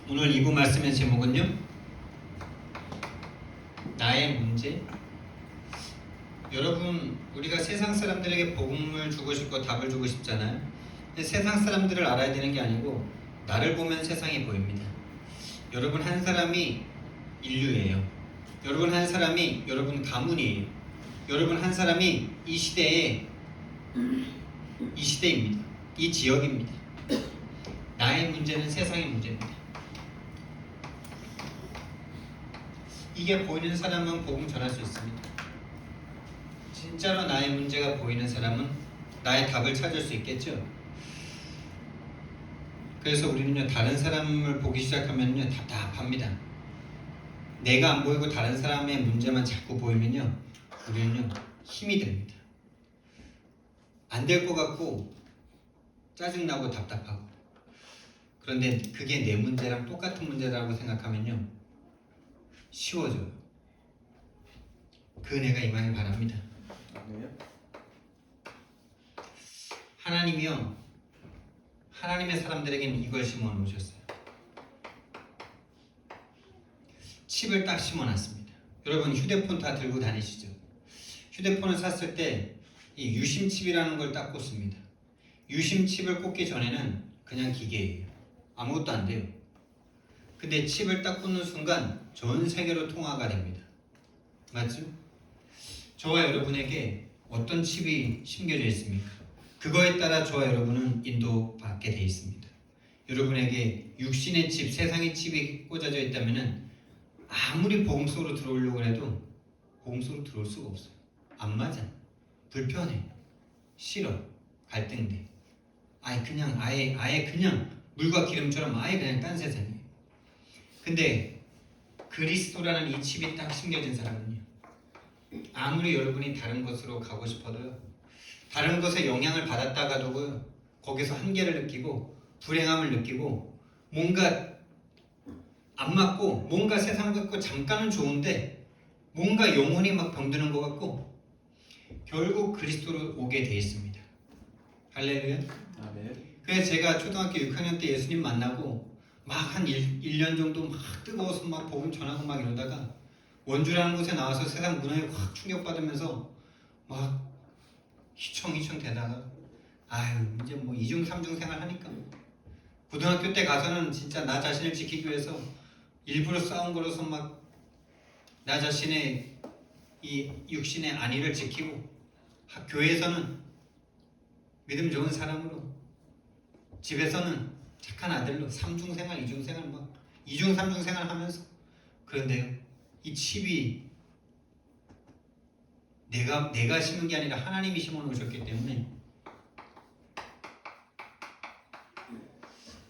오늘 이부 말씀의 제목은요, 나의 문제. 여러분, 우리가 세상 사람들에게 복음을 주고 싶고 답을 주고 싶잖아요. 근데 세상 사람들을 알아야 되는 게 아니고 나를 보면 세상이 보입니다. 여러분 한 사람이 인류예요. 여러분 한 사람이 여러분 가문이에요. 여러분 한 사람이 이 시대입니다. 이 지역입니다. 나의 문제는 세상의 문제입니다. 이게 보이는 사람은 복음 전할 수 있습니다. 진짜로 나의 문제가 보이는 사람은 나의 답을 찾을 수 있겠죠. 그래서 우리는요, 다른 사람을 보기 시작하면요, 답답합니다. 내가 안 보이고 다른 사람의 문제만 자꾸 보이면요, 우리는요, 힘이 듭니다. 안 될 것 같고 짜증나고 답답하고. 그런데 그게 내 문제랑 똑같은 문제라고 생각하면요, 쉬워져요. 그 은혜가 임하길 바랍니다. 하나님이요, 하나님의 사람들에게는 이걸 심어 놓으셨어요. 칩을 딱 심어 놨습니다. 여러분 휴대폰 다 들고 다니시죠? 휴대폰을 샀을 때 이 유심칩이라는 걸 딱 꽂습니다. 유심칩을 꽂기 전에는 그냥 기계예요. 아무것도 안 돼요. 근데 칩을 딱 꽂는 순간 전 세계로 통화가 됩니다. 맞죠? 저와 여러분에게 어떤 칩이 심겨져 있습니까? 그거에 따라 저와 여러분은 인도받게 되어 있습니다. 여러분에게 육신의 칩, 세상의 칩이 꽂아져 있다면 아무리 복음 속으로 들어오려고 해도 복음 속으로 들어올 수가 없어요. 안 맞아. 불편해. 싫어. 갈등돼. 아예 그냥 물과 기름처럼 아예 그냥 딴 세상이에요. 근데 그리스도라는 이 칩이 딱 심겨진 사람은요, 아무리 여러분이 다른 곳으로 가고 싶어도요, 다른 것에 영향을 받았다가도 거기서 한계를 느끼고 불행함을 느끼고 뭔가 안 맞고 뭔가 세상 같고 잠깐은 좋은데 뭔가 영혼이 막 병드는 것 같고 결국 그리스도로 오게 돼 있습니다. 할렐루야. 아멘. 그래서 제가 초등학교 6학년 때 예수님 만나고 막 한 1년 정도 막 뜨거워서 막 복음 전하고 막 이러다가 원주라는 곳에 나와서 세상 문화에 확 충격받으면서 막 휘청휘청 되다가 아유 이제 뭐 이중 삼중 생활 하니까 고등학교 때 가서는 진짜 나 자신을 지키기 위해서 일부러 싸운 거로서 막 나 자신의 이 육신의 안위를 지키고, 교회에서는 믿음 좋은 사람으로, 집에서는 착한 아들로 삼중 생활, 이중 생활 막 이중 삼중 생활 하면서. 그런데요, 이 칩이 내가 심은 게 아니라 하나님이 심어 놓으셨기 때문에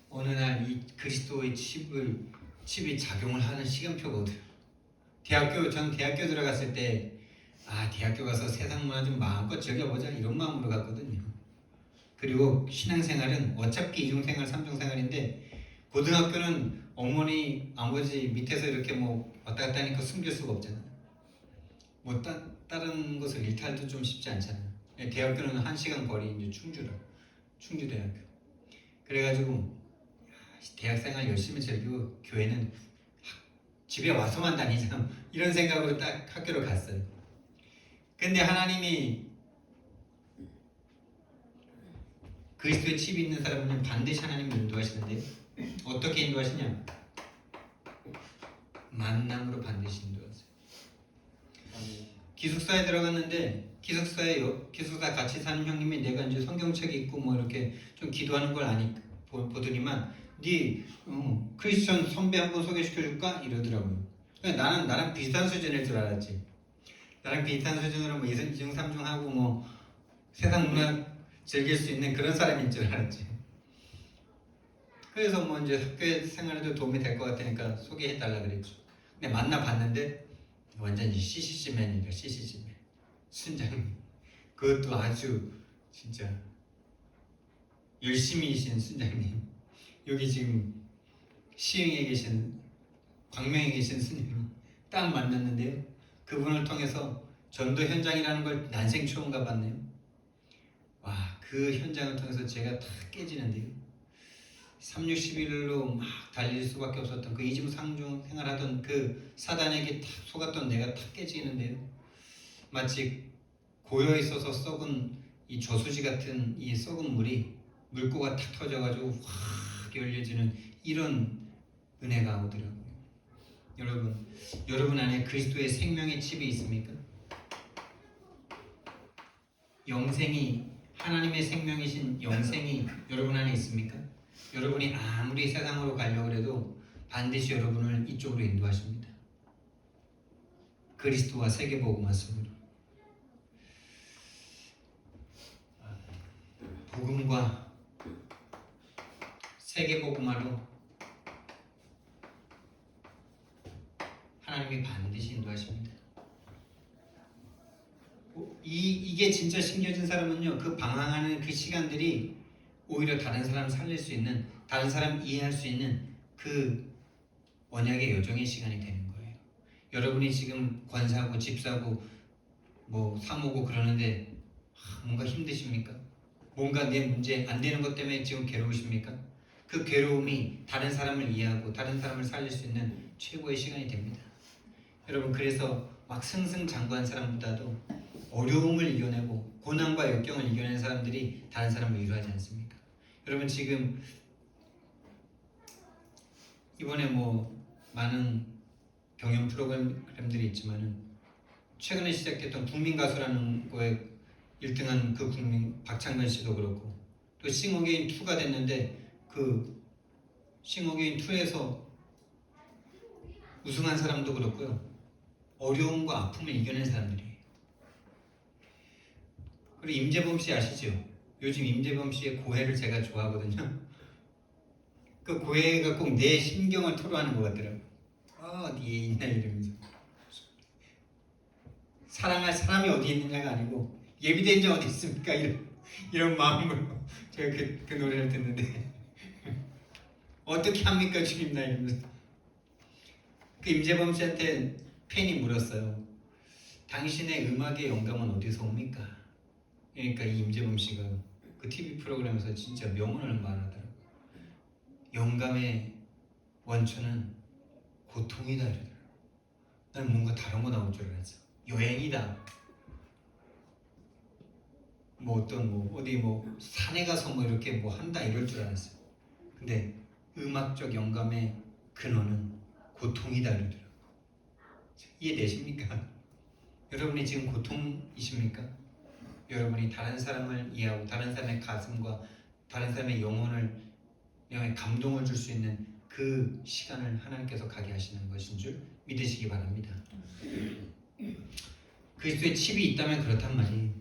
어느 날 이 그리스도의 칩이 작용을 하는 시간표가 오더라고요. 전 대학교 들어갔을 때 대학교 가서 세상 문화 좀 마음껏 즐겨보자 이런 마음으로 갔거든요. 그리고 신앙생활은 어차피 이중생활, 삼중생활인데 고등학교는 어머니, 아버지 밑에서 이렇게 뭐 왔다 갔다 하니까 숨길 수가 없잖아요. 뭐 다른 것을 일탈도 좀 쉽지 않잖아요. 대학교는 1시간 거리 이제 충주대학교. 그래가지고 대학생활 열심히 즐기고 교회는 집에 와서만 다니자 이런 생각으로 딱 학교를 갔어요. 근데 하나님이 그리스도의 칩이 있는 사람은 반드시 하나님이 인도하시는데요. 어떻게 인도하시냐? 만남으로 반드시 인도하세요. 기숙사에 들어갔는데 기숙사 같이 사는 형님이 내가 이제 성경책 읽고 뭐 이렇게 좀 기도하는 걸 보더니만 네 크리스천 선배 한번 소개시켜줄까? 이러더라고요. 나랑 비슷한 수준일 줄 알았지. 나랑 비슷한 수준으로 뭐 이중 삼중 하고 뭐 세상 문화 즐길 수 있는 그런 사람인 줄 알았지. 그래서 뭐 이제 학교 생활에도 도움이 될 것 같으니까 소개해달라 그랬죠. 근데 만나봤는데 완전히 CCC맨이니까 CCC맨 순장님. 그것도 아주 진짜 열심히이신 순장님. 여기 지금 시흥에 계신 광명에 계신 스님 딱 만났는데요. 그분을 통해서 전도 현장이라는 걸 난생 처음 가봤네요. 와, 그 현장을 통해서 제가 다 깨지는데요. 360일로 막 달릴 수밖에 없었던 그 이중상중 생활하던 그 사단에게 탁 속았던 내가 탁 깨지는데요. 마치 고여 있어서 썩은 이 저수지 같은 이 썩은 물이 물고가 탁 터져가지고 확 열려지는 이런 은혜가 오더라고요. 여러분 안에 그리스도의 생명의 칩이 있습니까? 영생이 하나님의 생명이신 영생이 여러분 안에 있습니까? 여러분이 아무리 세상으로 가려고 해도 반드시 여러분을 이쪽으로 인도하십니다. 그리스도와 세계복음 말씀으로 복음과 세계복음화로 하나님이 반드시 인도하십니다. 이게 진짜 신겨진 사람은요, 그 방황하는 그 시간들이 오히려 다른 사람 살릴 수 있는, 다른 사람 이해할 수 있는 그 언약의 여정의 시간이 되는 거예요. 여러분이 지금 권사고 집 사고 뭐 사모고 그러는데 뭔가 힘드십니까? 뭔가 내 문제 안 되는 것 때문에 지금 괴로우십니까? 그 괴로움이 다른 사람을 이해하고 다른 사람을 살릴 수 있는 최고의 시간이 됩니다. 여러분, 그래서 막 승승장구한 사람보다도 어려움을 이겨내고 고난과 역경을 이겨낸 사람들이 다른 사람을 위로하지 않습니까? 여러분, 지금 이번에 뭐 많은 경연 프로그램들이 있지만은 최근에 시작됐던 국민가수라는 거에 1등한 그 국민 박창근 씨도 그렇고, 또 싱어게인 2가 됐는데 그 싱어게인 2에서 우승한 사람도 그렇고요. 어려움과 아픔을 이겨낸 사람들이에요. 그리고 임재범 씨 아시죠? 요즘 임재범 씨의 고해를 제가 좋아하거든요. 그 고해가 꼭 내 심경을 토로하는 것 같더라고요. 어디에 있나 이러면서. 사랑할 사람이 어디에 있느냐가 아니고 예비된 자 어디 있습니까? 이런 마음으로 제가 그 노래를 듣는데 어떻게 합니까 주님 나 이러면서. 그 임재범 씨한테 팬이 물었어요. 당신의 음악의 영감은 어디서 옵니까? 그러니까 이 임재범 씨가 그 TV 프로그램에서 진짜 명언을 말하더라고요. 영감의 원천은 고통이다 이러더라고요. 난 뭔가 다른 거 나올 줄 알았어. 여행이다. 뭐 어떤 뭐 어디 뭐 산에 가서 뭐 이렇게 뭐 한다 이럴 줄 알았어요. 근데 음악적 영감의 근원은 고통이다 이러더라고요. 이해되십니까? 여러분이 지금 고통이십니까? 여러분이 다른 사람을 이해하고 다른 사람의 가슴과 다른 사람의 영혼을 감동을 줄 수 있는 그 시간을 하나님께서 가게 하시는 것인 줄 믿으시기 바랍니다. 그리스도의 칩이 있다면 그렇단 말이에요.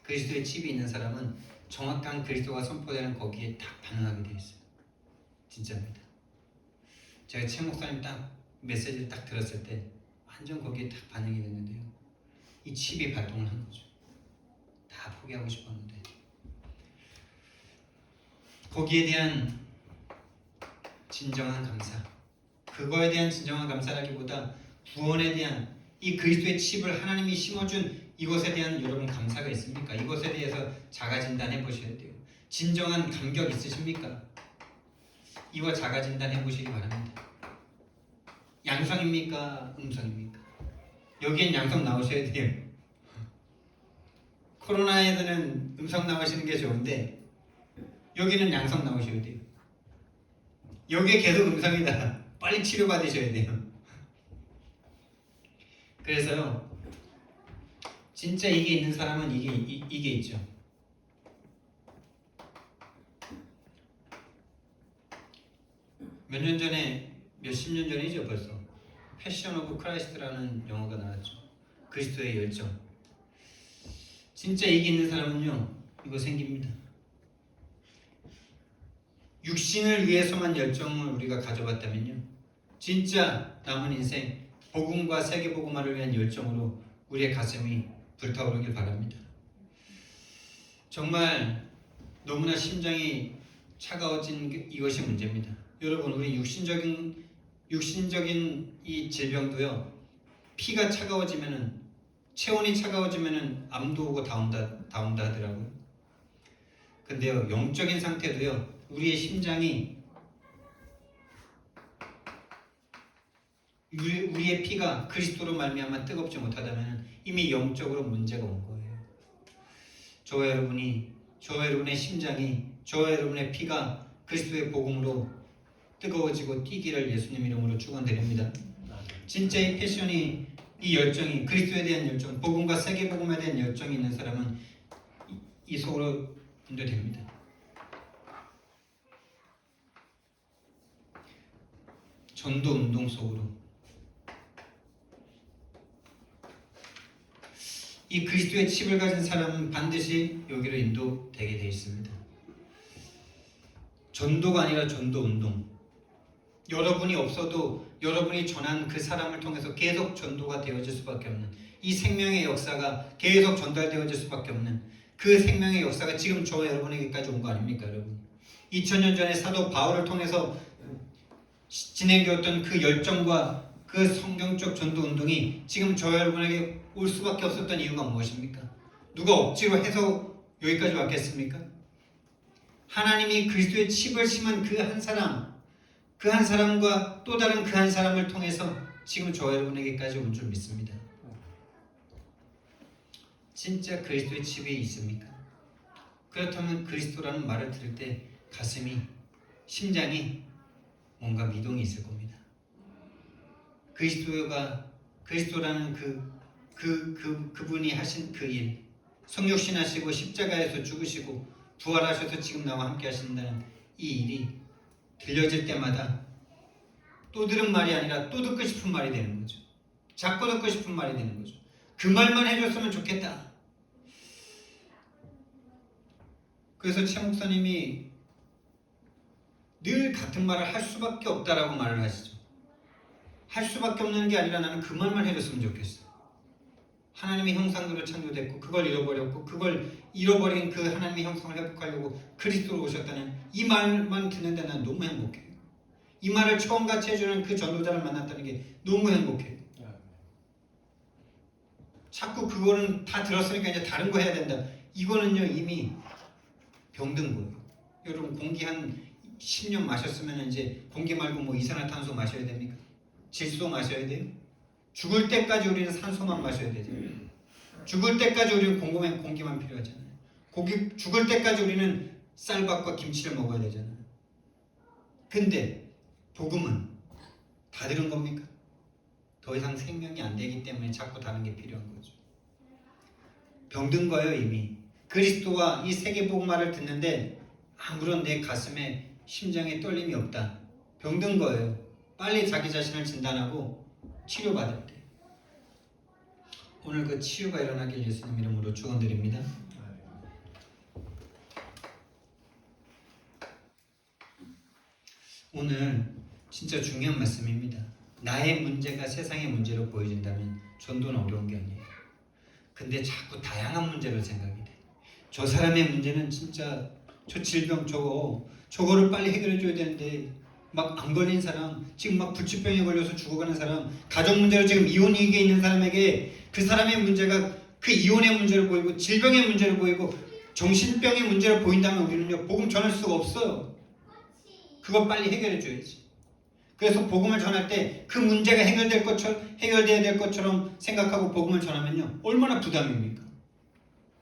그리스도의 칩이 있는 사람은 정확한 그리스도가 선포되는 거기에 딱 반응하게 되어 있어요. 진짜입니다. 제가 최 목사님 딱 메시지를 딱 들었을 때 완전 거기에 딱 반응이 됐는데요. 이 칩이 발동을 한 거죠. 다 포기하고 싶었는데 거기에 대한 진정한 감사, 그거에 대한 진정한 감사라기보다 구원에 대한 이 그리스도의 칩을 하나님이 심어준 이것에 대한 여러분 감사가 있습니까? 이것에 대해서 자가진단해 보셔야 돼요. 진정한 감격 있으십니까? 이거 자가진단해 보시기 바랍니다. 양성입니까? 음성입니까? 여기엔 양성 나오셔야 돼요. 코로나에서는 음성 나오시는 게 좋은데 여기는 양성 나오셔야 돼요. 여기에 계속 음성이다. 빨리 치료받으셔야 돼요. 그래서요, 진짜 이게 있는 사람은 이게 있죠. 몇 년 전에, 몇십 년 전이죠 벌써, 패션 오브 크라이스트라는 영화가 나왔죠. 그리스도의 열정. 진짜 이게 있는 사람은요, 이거 생깁니다. 육신을 위해서만 열정을 우리가 가져봤다면요, 진짜 남은 인생 복음과 세계복음화를 위한 열정으로 우리의 가슴이 불타오르길 바랍니다. 정말 너무나 심장이 차가워진 이것이 문제입니다. 여러분, 우리 육신적인 이 질병도요, 피가 차가워지면은, 체온이 차가워지면은 암도 오고 다 온다 하더라고요. 근데요, 영적인 상태도요, 우리의 심장이 우리의 피가 그리스도로 말미암아 뜨겁지 못하다면 이미 영적으로 문제가 온 거예요. 저와 여러분의 심장이, 저와 여러분의 피가 그리스도의 복음으로 뜨거워지고 뛰기를 예수님 이름으로 축원드립니다. 진짜 이 패션이, 이 열정이, 그리스도에 대한 열정, 복음과 세계 복음에 대한 열정이 있는 사람은 이 속으로 인도됩니다. 전도 운동 속으로 이 그리스도의 칩을 가진 사람은 반드시 여기로 인도되게 되어 있습니다. 전도가 아니라 전도 운동. 여러분이 없어도 여러분이 전한 그 사람을 통해서 계속 전도가 되어질 수밖에 없는, 이 생명의 역사가 계속 전달되어질 수밖에 없는 그 생명의 역사가 지금 저와 여러분에게까지 온 거 아닙니까, 여러분? 2000년 전에 사도 바울을 통해서 진행되었던 그 열정과 그 성경적 전도 운동이 지금 저와 여러분에게 올 수밖에 없었던 이유가 무엇입니까? 누가 억지로 해서 여기까지 왔겠습니까? 하나님이 그리스도의 칩을 심은 그 한 사람, 그 한 사람과 또 다른 그 한 사람을 통해서 지금 저와 여러분에게까지 온 줄 믿습니다. 진짜 그리스도의 칩이 있습니까? 그렇다면 그리스도라는 말을 들을 때 가슴이, 심장이 뭔가 미동이 있을 겁니다. 그리스도라는 그분이 하신 그 일, 성육신하시고 십자가에서 죽으시고 부활하셔서 지금 나와 함께 하신다는 이 일이 들려질 때마다 또 들은 말이 아니라 또 듣고 싶은 말이 되는 거죠. 자꾸 듣고 싶은 말이 되는 거죠. 그 말만 해줬으면 좋겠다. 그래서 최 목사님이 늘 같은 말을 할 수밖에 없다라고 말을 하시죠. 할 수밖에 없는 게 아니라 나는 그 말만 해줬으면 좋겠어. 하나님의 형상대로 창조됐고 그걸 잃어버렸고 그걸 잃어버린 그 하나님의 형상을 회복하려고 그리스도로 오셨다는 이 말만 듣는데 난 너무 행복해요. 이 말을 처음같이 해주는 그 전도자를 만났다는 게 너무 행복해요. 자꾸 그거는 다 들었으니까 이제 다른 거 해야 된다. 이거는요 이미 병든 거예요. 여러분 공기 한 10년 마셨으면 이제 공기 말고 뭐 이산화탄소 마셔야 됩니까? 질소 마셔야 돼요? 죽을 때까지 우리는 산소만 마셔야 되죠. 죽을 때까지 우리는 공기만 필요하잖아요. 죽을 때까지 우리는 쌀밥과 김치를 먹어야 되잖아요. 근데 복음은 다 들은 겁니까? 더 이상 생명이 안 되기 때문에 자꾸 다른 게 필요한 거죠. 병든 거예요 이미. 그리스도와 이 세계 복음화를 듣는데 아무런 내 가슴에 심장에 떨림이 없다. 병든 거예요. 빨리 자기 자신을 진단하고 치료받을 때. 오늘 그 치유가 일어나길 예수님 이름으로 축원드립니다. 오늘 진짜 중요한 말씀입니다. 나의 문제가 세상의 문제로 보여진다면 전도는 어려운 게 아니에요. 근데 자꾸 다양한 문제를 생각이 돼. 저 사람의 문제는 진짜 저 질병 저거를 빨리 해결해 줘야 되는데 막 안 걸린 사람, 지금 막 불치병에 걸려서 죽어가는 사람, 가정 문제로 지금 이혼 위기에 있는 사람에게 그 사람의 문제가 그 이혼의 문제를 보이고 질병의 문제를 보이고 정신병의 문제를 보인다면 우리는요 복음 전할 수가 없어요. 그거 빨리 해결해 줘야지. 그래서 복음을 전할 때 그 문제가 해결돼야 될 것처럼 생각하고 복음을 전하면요 얼마나 부담입니까?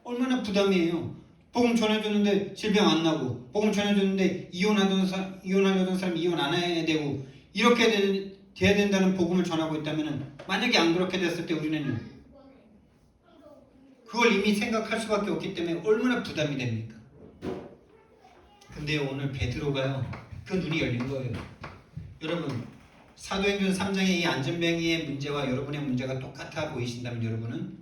얼마나 부담이에요. 복음 전해줬는데 질병 안 나고, 복음 전해줬는데 이혼하려던 사람이 이혼 안 해야 되고, 이렇게 돼야 된다는 복음을 전하고 있다면 만약에 안 그렇게 됐을 때 우리는 그걸 이미 생각할 수밖에 없기 때문에 얼마나 부담이 됩니까? 근데 오늘 베드로가요 그 눈이 열린 거예요. 여러분 사도행전 3장의 이 안전뱅이의 문제와 여러분의 문제가 똑같아 보이신다면 여러분은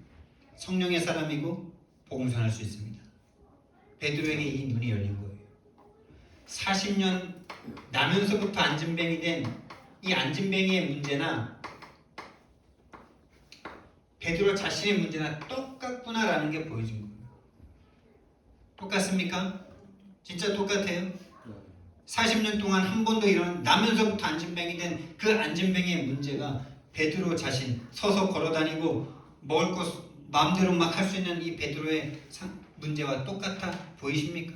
성령의 사람이고 복음 전할 수 있습니다. 베드로에게 이 눈이 열린 거예요. 40년 나면서부터 안전뱅이 된 이 안전뱅이의 문제나 베드로 자신의 문제나 똑같구나라는 게 보여진 거예요. 똑같습니까? 진짜 똑같아요? 40년 동안 한 번도 나면서부터 안전뱅이 된 그 안전뱅이의 문제가 베드로 자신 서서 걸어다니고 먹을 것 마음대로 막 할 수 있는 이 베드로의 문제와 똑같아 보이십니까?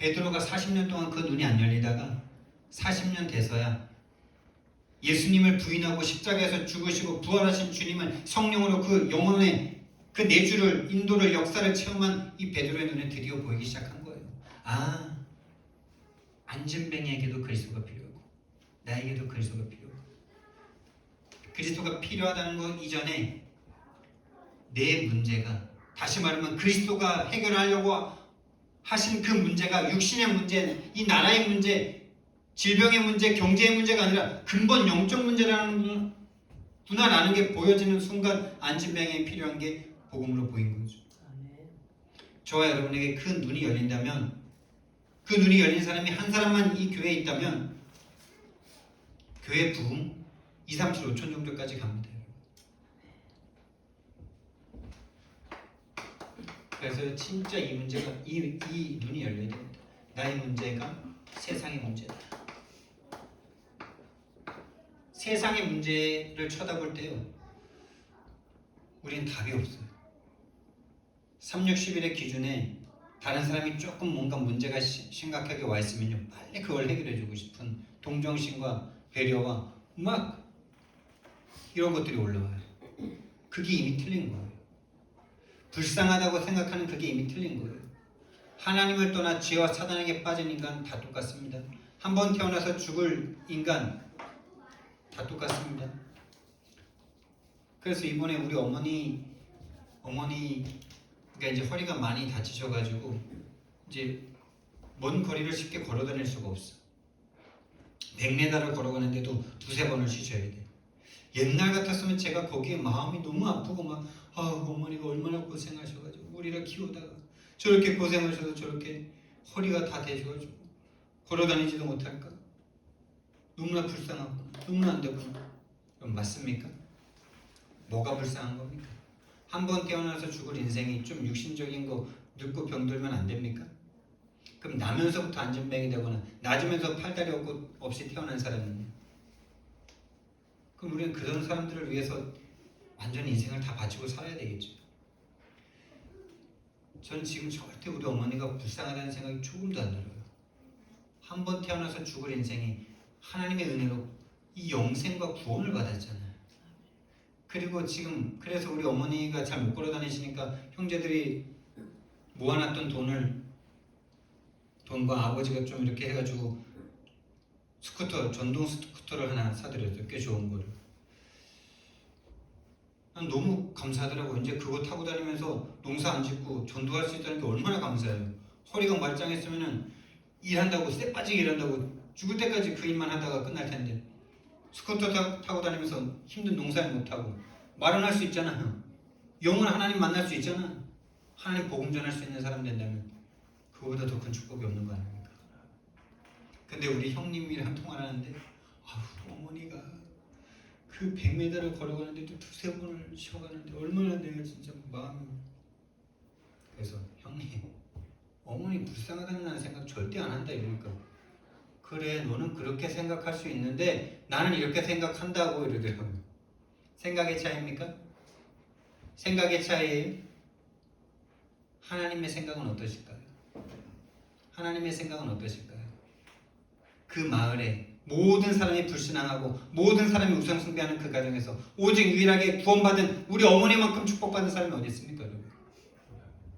베드로가 40년 동안 그 눈이 안 열리다가 40년 돼서야 예수님을 부인하고 십자가에서 죽으시고 부활하신 주님을 성령으로 그 영혼의 그 내주를 인도를 역사를 체험한 이 베드로의 눈에 드디어 보이기 시작한 거예요. 아, 안진뱅이에게도 그리스도가 필요하고 나에게도 그리스도가 필요하고 그리스도가 필요하다는 것 이전에 내 문제가, 다시 말하면 그리스도가 해결하려고 하신 그 문제가 육신의 문제, 이 나라의 문제, 질병의 문제, 경제의 문제가 아니라 근본 영적 문제라는 구나라는 게 보여지는 순간 안진뱅이에 필요한 게 복음으로 보인 거죠. 저와 여러분에게 그 눈이 열린다면, 그 눈이 열린 사람이 한 사람만 이 교회에 있다면 교회 부흥 2, 3, 7, 5천 정도까지 갑니다. 그래서 진짜 이 문제가 이 눈이 열려야 됩니다. 나의 문제가 세상의 문제다. 세상의 문제를 쳐다볼 때요, 우린 답이 없어요. 3611의 기준에 다른 사람이 조금 뭔가 문제가 심각하게 와 있으면요, 빨리 그걸 해결해주고 싶은 동정심과 배려와 막 이런 것들이 올라와요. 그게 이미 틀린 거예요. 불쌍하다고 생각하는 그게 이미 틀린 거예요. 하나님을 떠나 죄와 사단에게 빠진 인간 다 똑같습니다. 한 번 태어나서 죽을 인간 다 똑같습니다. 그래서 이번에 우리 어머니가 이제 허리가 많이 다치셔가지고 이제 먼 거리를 쉽게 걸어 다닐 수가 없어. 100m를 걸어가는데도 두세 번을 쉬셔야 돼. 옛날 같았으면 제가 거기에 마음이 너무 아프고 막 어머니가 얼마나 고생하셔가지고 우리를 키우다가 저렇게 고생하셔도 저렇게 허리가 다 되셔가지고 걸어다니지도 못할까? 너무나 불쌍하구나. 너무나 안 되구나. 그럼 맞습니까? 뭐가 불쌍한 겁니까? 한 번 태어나서 죽을 인생이 좀 육신적인 거 늙고 병들면 안 됩니까? 그럼 나면서부터 안진뱅이 되거나 낮으면서 팔다리 없이 태어난 사람은요? 그럼 우리는 그런 사람들을 위해서 완전히 인생을 다 바치고 살아야 되겠죠. 저는 지금 절대 우리 어머니가 불쌍하다는 생각이 조금도 안 들어요. 한 번 태어나서 죽을 인생이 하나님의 은혜로 이 영생과 구원을 받았잖아요. 그리고 지금 그래서 우리 어머니가 잘 못 걸어 다니시니까 형제들이 모아놨던 돈과 아버지가 좀 이렇게 해가지고 스쿠터, 전동 스쿠터를 하나 사드렸어요. 꽤 좋은 거를. 난 너무 감사하더라고요. 이제 그거 타고 다니면서 농사 안 짓고 전도할 수 있다는 게 얼마나 감사해요. 허리가 말짱했으면은 일한다고 쎄 빠지게 일한다고 죽을 때까지 그 일만 하다가 끝날 텐데 스쿠터 타고 다니면서 힘든 농사를 못 하고 말은 할 수 있잖아. 영원 하나님 만날 수 있잖아. 하나님 복음 전할 수 있는 사람 된다면 그거보다 더 큰 축복이 없는 거 아닙니까? 근데 우리 형님이랑 통화를 하는데 어머니가 그 100m를 걸어가는데도 두세 번을 쉬어가는데 얼마나 내가 진짜 마음이. 그래서 형님, 어머니 불쌍하다는 생각 절대 안 한다 이러니까 그래 너는 그렇게 생각할 수 있는데 나는 이렇게 생각한다고 이러더라고요. 생각의 차이입니까? 생각의 차이예요? 하나님의 생각은 어떠실까요? 하나님의 생각은 어떠실까요? 그 마을에 모든 사람이 불신앙하고 모든 사람이 우상숭배하는 그 가정에서 오직 유일하게 구원받은 우리 어머니만큼 축복받은 사람이 어디 있습니까, 여러분?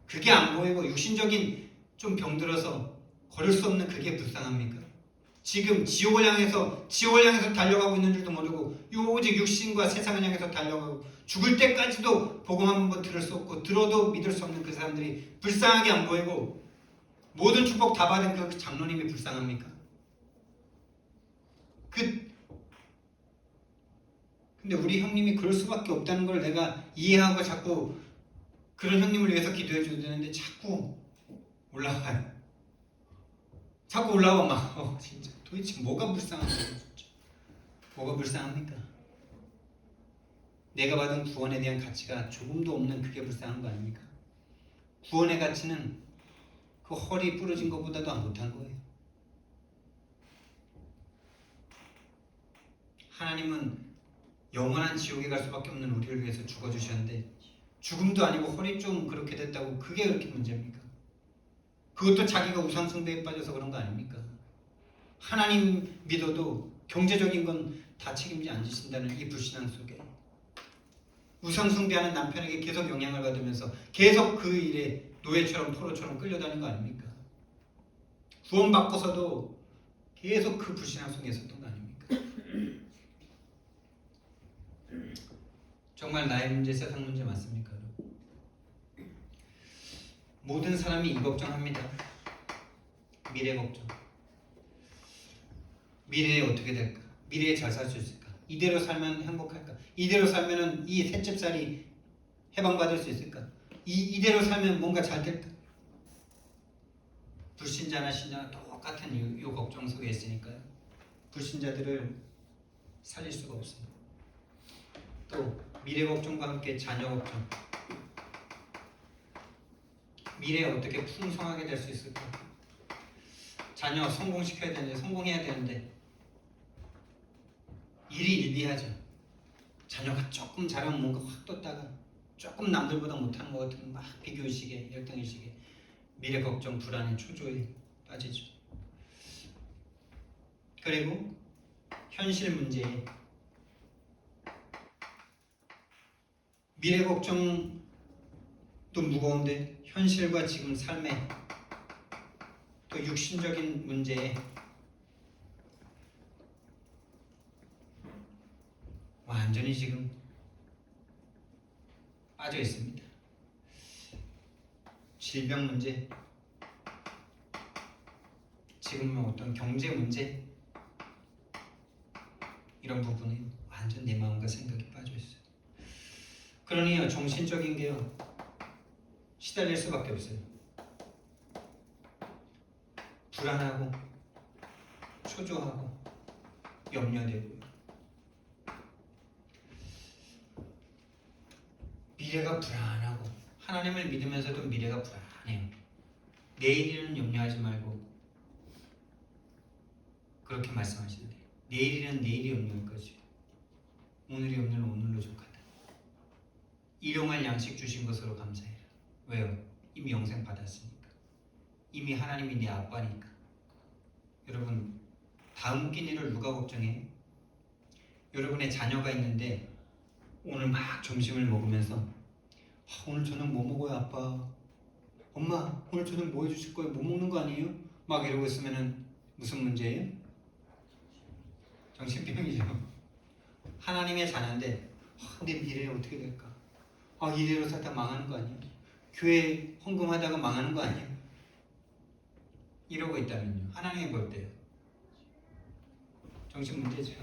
그게 안 보이고 육신적인 좀 병들어서 걸을 수 없는 그게 불쌍합니까? 지금 지옥을 향해서 달려가고 있는 줄도 모르고 오직 육신과 세상을 향해서 달려가고 죽을 때까지도 복음 한 번 들을 수 없고 들어도 믿을 수 없는 그 사람들이 불쌍하게 안 보이고 모든 축복 다 받은 그 장로님이 불쌍합니까? 근데 우리 형님이 그럴 수밖에 없다는 걸 내가 이해하고 자꾸 그런 형님을 위해서 기도해 줘야 되는데 자꾸 올라와요. 자꾸 올라와 막 진짜 도대체 뭐가 불쌍한 거야 진짜. 뭐가 불쌍합니까? 내가 받은 구원에 대한 가치가 조금도 없는 그게 불쌍한 거 아닙니까? 구원의 가치는 그 허리 부러진 것보다도 안 못한 거예요. 하나님은 영원한 지옥에 갈 수밖에 없는 우리를 위해서 죽어주셨는데 죽음도 아니고 허리 좀 그렇게 됐다고 그게 그렇게 문제입니까? 그것도 자기가 우상숭배에 빠져서 그런 거 아닙니까? 하나님 믿어도 경제적인 건 다 책임지 않으신다는 이 불신앙 속에 우상숭배하는 남편에게 계속 영향을 받으면서 계속 그 일에 노예처럼 포로처럼 끌려다니는 거 아닙니까? 구원받고서도 계속 그 불신앙 속에 있었던 거 아닙니까? 정말 나의 문제, 세상 문제 맞습니까? 모든 사람이 이 걱정합니다. 미래 걱정. 미래에 어떻게 될까? 미래에 잘 살 수 있을까? 이대로 살면 행복할까? 이대로 살면 이 셋째 살이 해방받을 수 있을까? 이대로 살면 뭔가 잘 될까? 불신자나 신자나 똑같은 이 걱정 속에 있으니까요. 불신자들을 살릴 수가 없습니다. 또 미래 걱정과 함께 자녀 걱정. 미래에 어떻게 풍성하게 될 수 있을까? 자녀 성공시켜야 되는데, 성공해야 되는데 일이 일비하죠. 자녀가 조금 잘하면 뭔가 확 떴다가 조금 남들보다 못하는 것 같으면 막 비교의식에, 열등의식에, 미래 걱정, 불안에, 초조에 빠지죠. 그리고 현실 문제에 미래 걱정도 무거운데 현실과 지금 삶에 또 육신적인 문제에 완전히 지금 빠져 있습니다. 질병 문제, 지금은 어떤 경제 문제, 이런 부분에 완전 내 마음과 생각이 빠져 있어요. 그러니 정신적인 게요, 시달릴 수밖에 없어요. 불안하고 초조하고 염려되고 미래가 불안하고, 하나님을 믿으면서도 미래가 불안해요. 내일은 염려하지 말고 그렇게 말씀하시는데, 내일은 내일이 염려할 거지, 오늘의 염려는 오늘로 족하다. 일용할 양식 주신 것으로 감사해라. 왜요? 이미 영생 받았으니까. 이미 하나님이 내 아빠니까. 여러분, 다음 끼니를 누가 걱정해? 여러분의 자녀가 있는데 오늘 막 점심을 먹으면서 오늘 저녁 뭐 먹어요 아빠? 엄마 오늘 저녁 뭐 해주실 거예요? 뭐 먹는 거 아니에요? 막 이러고 있으면은 무슨 문제예요? 정신병이죠. 하나님의 자녀인데 내 미래에 어떻게 될까? 이대로 살다 망하는 거 아니에요? 교회 헌금하다가 망하는 거 아니에요? 이러고 있다면요, 하나님이 볼 때요, 정신 문제죠.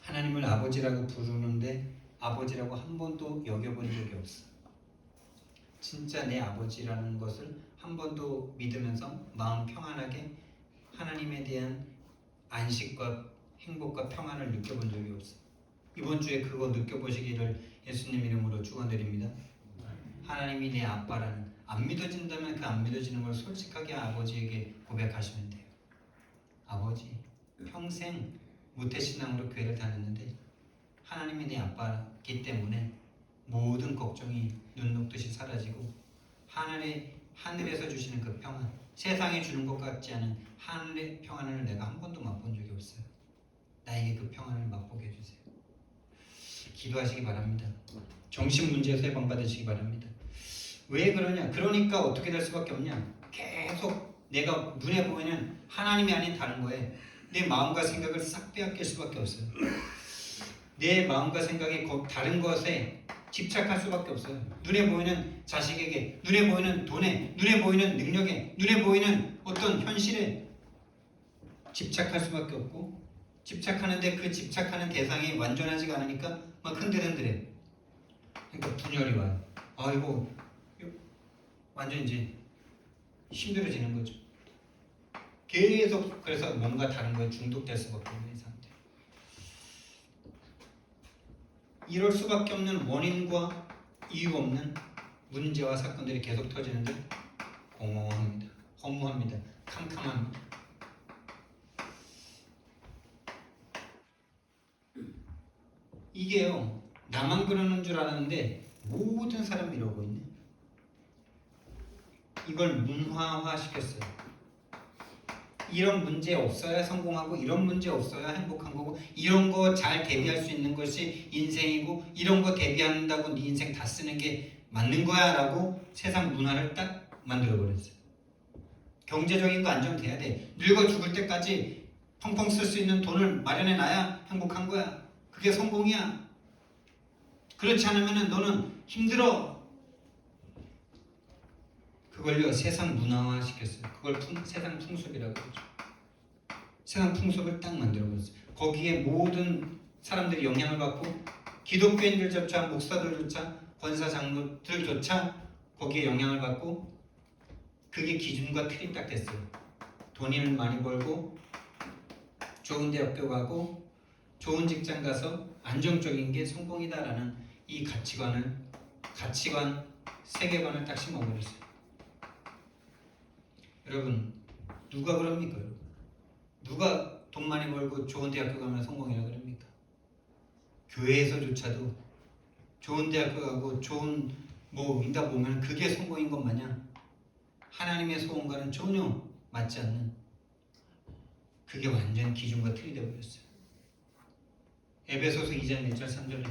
하나님을 아버지라고 부르는데 아버지라고 한 번도 여겨본 적이 없어. 진짜 내 아버지라는 것을 한 번도 믿으면서 마음 평안하게 하나님에 대한 안식과 행복과 평안을 느껴본 적이 없어. 이번 주에 그거 느껴보시기를 예수님 이름으로 축원드립니다. 하나님이 내 아빠라는, 안 믿어진다면 그 안 믿어지는 걸 솔직하게 아버지에게 고백하시면 돼요. 아버지, 평생 무태신앙으로 교회를 다녔는데 하나님이 내 아빠기 때문에 모든 걱정이 눈 녹듯이 사라지고 하늘에서 주시는 그 평안, 세상에 주는 것 같지 않은 하늘의 평안을 내가 한 번도 맛본 적이 없어요. 나에게 그 평안을 맛보게 해주세요. 기도하시기 바랍니다. 정신 문제에서 해방받으시기 바랍니다. 왜 그러냐? 그러니까 어떻게 될 수밖에 없냐? 계속 내가 눈에 보이는 하나님이 아닌 다른 거에 내 마음과 생각을 싹 빼앗길 수밖에 없어요. 내 마음과 생각이 다른 것에 집착할 수밖에 없어요. 눈에 보이는 자식에게, 눈에 보이는 돈에, 눈에 보이는 능력에, 눈에 보이는 어떤 현실에 집착할 수밖에 없고, 집착하는데 그 집착하는 대상이 완전하지가 않으니까 막 흔들흔들해. 그러니까 분열이 와요. 이거 완전 이제 힘들어지는 거죠. 계속 그래서 뭔가 다른 거에 중독될 수밖에 없는 상태. 이럴 수밖에 없는 원인과 이유 없는 문제와 사건들이 계속 터지는데 공허합니다. 허무합니다. 캄캄합니다. 이게요, 나만 그러는 줄 알았는데 모든 사람이 이러고 있네. 이걸 문화화시켰어요. 이런 문제 없어야 성공하고 이런 문제 없어야 행복한 거고 이런 거 잘 대비할 수 있는 것이 인생이고 이런 거 대비한다고 네 인생 다 쓰는 게 맞는 거야 라고 세상 문화를 딱 만들어버렸어요. 경제적인 거 안정돼야 돼. 늙어 죽을 때까지 펑펑 쓸 수 있는 돈을 마련해 놔야 행복한 거야. 그게 성공이야. 그렇지 않으면 너는 힘들어. 그걸요 세상 문화화 시켰어요. 그걸 세상 풍습이라고 그러죠. 세상 풍습을 딱 만들어버렸어요. 거기에 모든 사람들이 영향을 받고 기독교인들조차 목사들조차 권사 장로들조차 거기에 영향을 받고 그게 기준과 틀이 딱 됐어요. 돈을 많이 벌고 좋은 대학교 가고 좋은 직장 가서 안정적인 게 성공이다라는 이 가치관 세계관을 딱 심어버렸어요. 여러분 누가 그럽니까? 여러분? 누가 돈 많이 벌고 좋은 대학교 가면 성공이라고 그럽니까? 교회에서조차도 좋은 대학교 가고 좋은 뭐 인다 보면 그게 성공인 것 마냥 하나님의 소원과는 전혀 맞지 않는 그게 완전 기준과 틀이 되어버렸어요. 에베소서 2장 1절 3절에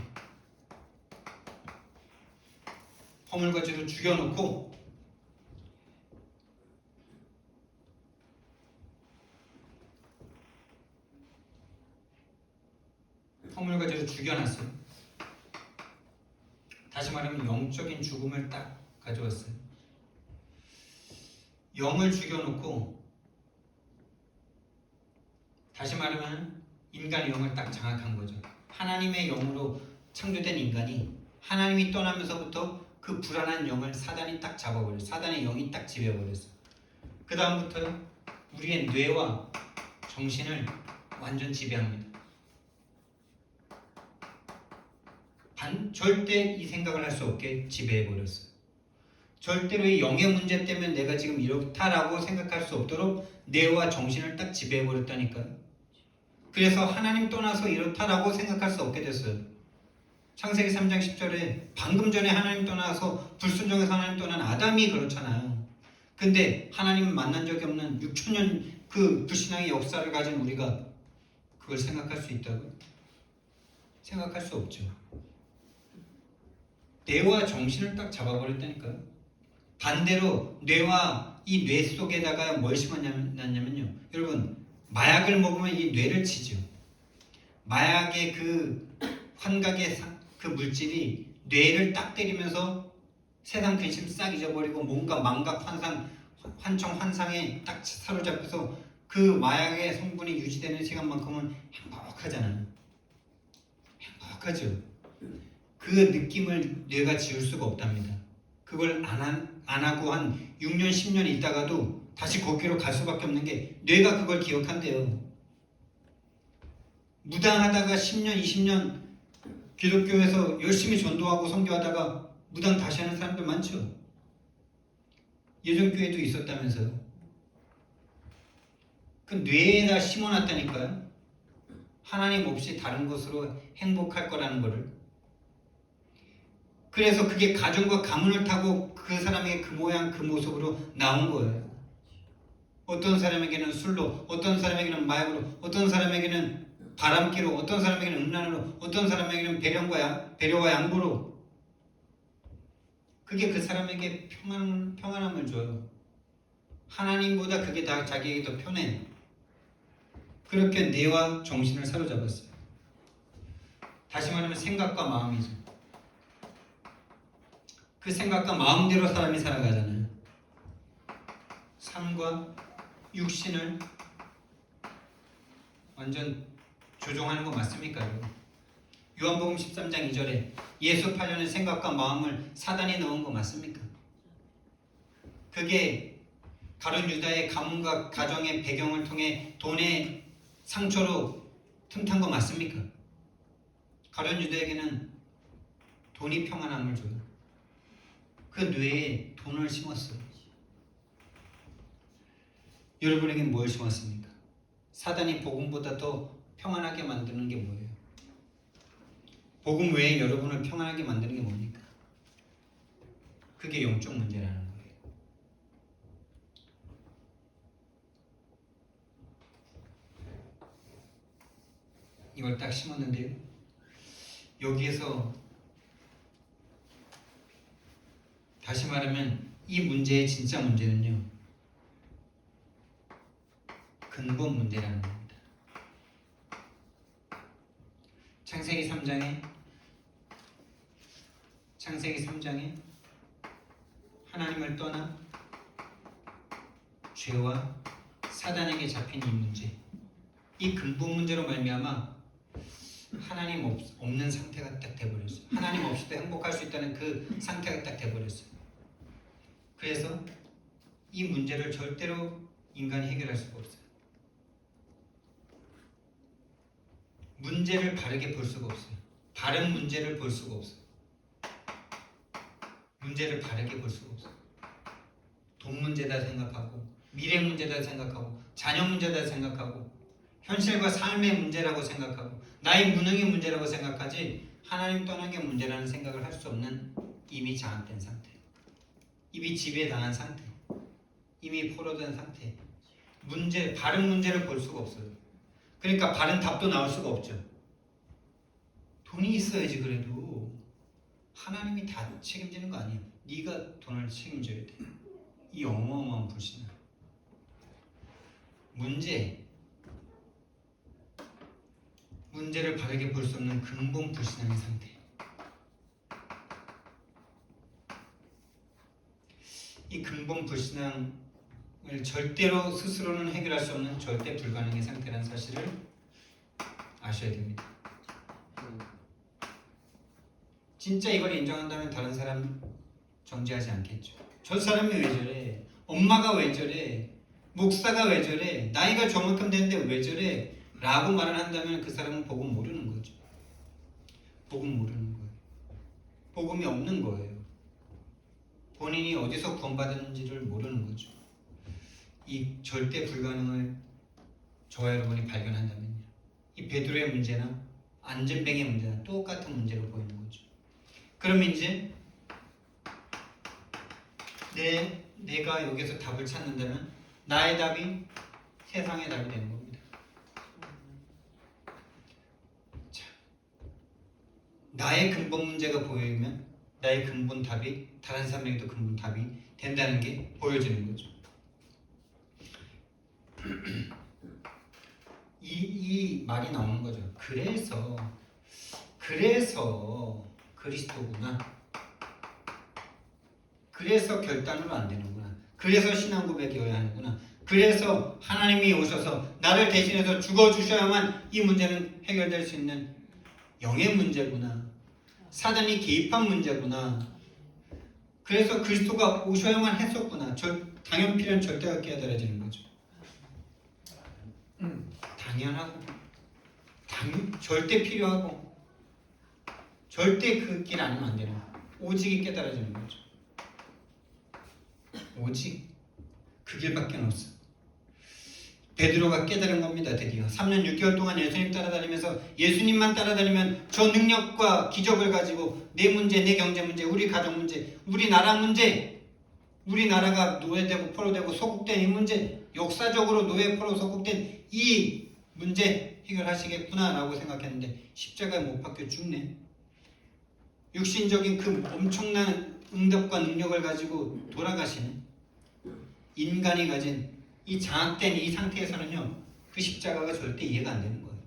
허물과지로 죽여놓고 허물과지로 죽여놨어요. 다시 말하면 영적인 죽음을 딱 가져왔어요. 영을 죽여놓고 다시 말하면 인간의 영을 딱 장악한 거죠. 하나님의 영으로 창조된 인간이 하나님이 떠나면서부터 그 불안한 영을 사단이 딱 잡아버렸어요. 사단의 영이 딱 지배해버렸어요. 그 다음부터 우리의 뇌와 정신을 완전 지배합니다. 절대 이 생각을 할 수 없게 지배해버렸어요. 절대로 이 영의 문제 때문에 내가 지금 이렇다라고 생각할 수 없도록 뇌와 정신을 딱 지배해버렸다니까요. 그래서 하나님 떠나서 이렇다라고 생각할 수 없게 됐어요. 창세기 3장 10절에 방금 전에 하나님 떠나서 불순종해서 하나님 떠난 아담이 그렇잖아요. 근데 하나님을 만난 적이 없는 6천년 그 불신앙의 역사를 가진 우리가 그걸 생각할 수 있다고요? 생각할 수 없죠. 뇌와 정신을 딱 잡아버렸다니까요. 반대로 뇌와 이 뇌 속에다가 뭘 심어놨냐면요. 여러분 마약을 먹으면 이 뇌를 치죠. 마약의 그 환각의 그 물질이 뇌를 딱 때리면서 세상 근심 싹 잊어버리고 뭔가 망각 환청 환상에 딱 사로잡혀서 그 마약의 성분이 유지되는 시간만큼은 행복하잖아요. 행복하죠. 그 느낌을 뇌가 지울 수가 없답니다. 그걸 안 하고 한 6년 10년 있다가도 다시 거기로 갈 수밖에 없는 게 뇌가 그걸 기억한대요. 무당하다가 10년 20년 기독교에서 열심히 전도하고 선교하다가 무당 다시 하는 사람들 많죠. 예전교회도 있었다면서요. 그 뇌에다 심어놨다니까요. 하나님 없이 다른 것으로 행복할 거라는 거를. 그래서 그게 가정과 가문을 타고 그 사람의 그 모양 그 모습으로 나온 거예요. 어떤 사람에게는 술로, 어떤 사람에게는 마약으로, 어떤 사람에게는 바람기로, 어떤 사람에게는 음란으로, 어떤 사람에게는 배려와 양보로. 그게 그 사람에게 평안함을 줘요. 하나님보다 그게 다 자기에게 더 편해. 그렇게 뇌와 정신을 사로잡았어요. 다시 말하면 생각과 마음이죠. 그 생각과 마음대로 사람이 살아가잖아요. 삶과 육신을 완전 조종하는 거 맞습니까? 요한복음 13장 2절에 예수 팔려는 생각과 마음을 사단이 넣은 거 맞습니까? 그게 가룟 유다의 가문과 가정의 배경을 통해 돈의 상처로 틈탄 거 맞습니까? 가룟 유다에게는 돈이 평안함을 줘요. 그 뇌에 돈을 심었어요. 여러분에게는 뭘 심었습니까? 사단이 복음보다 더 평안하게 만드는 게 뭐예요? 복음 외에 여러분을 평안하게 만드는 게 뭡니까? 그게 영적 문제라는 거예요. 이걸 딱 심었는데요. 여기에서 다시 말하면 이 문제의 진짜 문제는요, 근본 문제라는 겁니다. 창세기 3장에 하나님을 떠나 죄와 사단에게 잡힌 이 문제, 이 근본 문제로 말미암아 하나님 없는 상태가 딱 돼버렸어요. 하나님 없이도 행복할 수 있다는 그 상태가 딱 돼버렸어요. 그래서 이 문제를 절대로 인간이 해결할 수가 없어요. 문제를 바르게 볼 수가 없어요. 바른 문제를 볼 수가 없어요. 문제를 바르게 볼 수가 없어요. 돈 문제다 생각하고, 미래 문제다 생각하고, 자녀 문제다 생각하고, 현실과 삶의 문제라고 생각하고, 나의 무능의 문제라고 생각하지 하나님 떠난 게 문제라는 생각을 할 수 없는 이미 장악된 상태, 이미 지배당한 상태, 이미 포로된 상태. 바른 문제를 볼 수가 없어요. 그러니까 바른 답도 나올 수가 없죠. 돈이 있어야지. 그래도 하나님이 다 책임지는 거 아니에요. 네가 돈을 책임져야 돼. 이 어마어마한 불신앙. 문제를 바르게 볼 수 없는 근본 불신앙의 상태. 이 근본 불신앙을 절대로 스스로는 해결할 수 없는 절대 불가능의 상태라는 사실을 아셔야 됩니다. 진짜 이걸 인정한다면 다른 사람 정죄하지 않겠죠. 저 사람이 왜 저래? 엄마가 왜 저래? 목사가 왜 저래? 나이가 저만큼 됐는데 왜 저래? 라고 말을 한다면 그 사람은 복음 모르는 거죠. 복음 모르는 거예요. 복음이 없는 거예요. 본인이 어디서 구원받았는지를 모르는 거죠. 이 절대 불가능을 저와 여러분이 발견한다면요, 이 베드로의 문제나 안전뱅이의 문제나 똑같은 문제로 보이는 거죠. 그럼 이제 내가 여기서 답을 찾는다면 나의 답이 세상의 답이 되는 겁니다. 자, 나의 근본 문제가 보이면 나의 근본 답이 다른 사람에게도 근본 답이 된다는 게 보여지는 거죠. 이 말이 나오는 거죠. 그래서 그리스도구나. 그래서 결단으로 안 되는구나. 그래서 신앙 고백이어야 하는구나. 그래서 하나님이 오셔서 나를 대신해서 죽어주셔야만 이 문제는 해결될 수 있는 영의 문제구나. 사단이 개입한 문제구나. 그래서 그리스도가 오셔야만 했었구나. 당연필은 절대가 깨달아지는 거죠. 당연하고 절대 필요하고 절대 그 길 아니면 안 되는 거예요. 오직이 깨달아지는 거죠. 오직 그 길밖에 없어. 베드로가 깨달은 겁니다. 드디어 3년 6개월 동안 예수님 따라다니면서 예수님만 따라다니면 저 능력과 기적을 가지고 내 문제, 내 경제 문제, 우리 가정 문제, 우리 나라 문제, 우리 나라가 노예되고 포로되고 소국된 이 문제, 역사적으로 노예 포로 소국된 이 문제 해결하시겠구나 라고 생각했는데 십자가에 못 박혀 죽네. 육신적인 그 엄청난 응답과 능력을 가지고 돌아가시네. 인간이 가진 이 장악된 이 상태에서는요, 그 십자가가 절대 이해가 안 되는 거예요.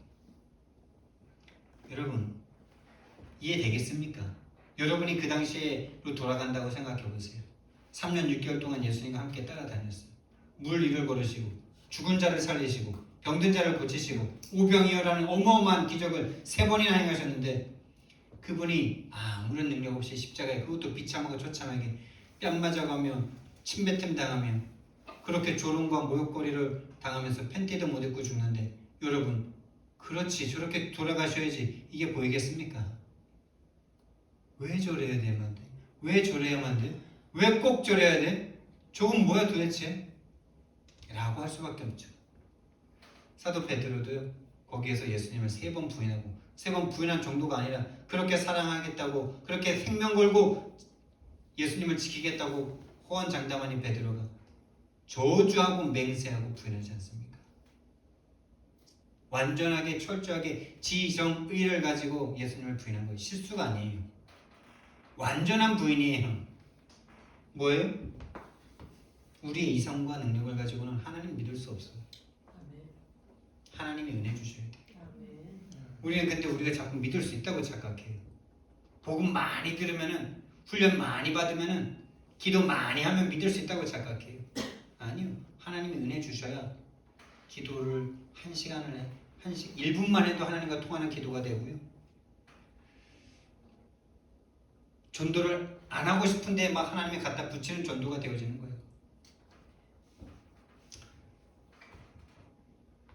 여러분, 이해되겠습니까? 여러분이 그 당시에로 돌아간다고 생각해 보세요. 3년 6개월 동안 예수님과 함께 따라다녔어요. 물 위를 걸으시고 죽은 자를 살리시고 병든 자를 고치시고 오병이어라는 어마어마한 기적을 3번이나 행하셨는데 그분이 아무런 능력 없이 십자가에, 그것도 비참하고 처참하게 뺨 맞아가며 침뱉음 당하며 그렇게 조롱과 모욕거리를 당하면서 팬티도 못 입고 죽는데, 여러분, 그렇지, 저렇게 돌아가셔야지 이게 보이겠습니까? 왜 저래야 돼야만 돼? 왜 저래야만 돼? 왜 꼭 저래야 돼? 저건 뭐야 도대체? 라고 할 수밖에 없죠. 사도 베드로도 거기에서 예수님을 3번 부인하고, 3번 부인한 정도가 아니라 그렇게 사랑하겠다고, 그렇게 생명 걸고 예수님을 지키겠다고 호언장담한 이 베드로가 저주하고 맹세하고 부인하지 않습니까? 완전하게 철저하게 지정의를 가지고 예수님을 부인한 거예요. 실수가 아니에요. 완전한 부인이에요. 뭐예요? 우리의 이성과 능력을 가지고는 하나님 믿을 수 없어요. 하나님이 은혜 주셔야 돼요. 우리는 근데 우리가 자꾸 믿을 수 있다고 착각해요. 복음 많이 들으면은, 훈련 많이 받으면은, 기도 많이 하면 믿을 수 있다고 착각해요. 아니요. 하나님이 은혜 주셔야 기도를 1시간을 해. 1분만 해도 하나님과 통하는 기도가 되고요. 전도를 안 하고 싶은데 막 하나님이 갖다 붙이는 전도가 되어지는 거예요.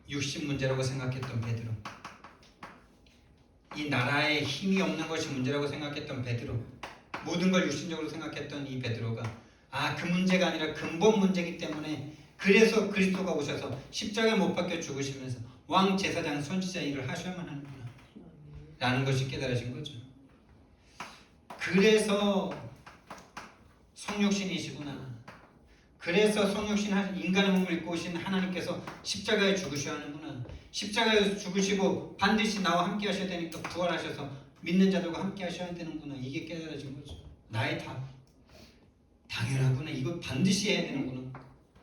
육신 문제라고 생각했던 베드로, 이 나라에 힘이 없는 것이 문제라고 생각했던 베드로, 모든 걸 육신적으로 생각했던 이 베드로가 그 문제가 아니라 근본 문제이기 때문에, 그래서 그리스도가 오셔서 십자가에 못 박혀 죽으시면서 왕 제사장 선지자 일을 하셔야만 하는구나 라는 것이 깨달아진 거죠. 그래서 성육신이시구나. 그래서 성육신 인간의 몸을 입고 오신 하나님께서 십자가에 죽으셔야 하는구나. 십자가에 죽으시고 반드시 나와 함께 하셔야 되니까 부활하셔서 믿는 자들과 함께 하셔야 되는구나. 이게 깨달아진 거죠. 나의 당연하구나. 이거 반드시 해야 되는구나.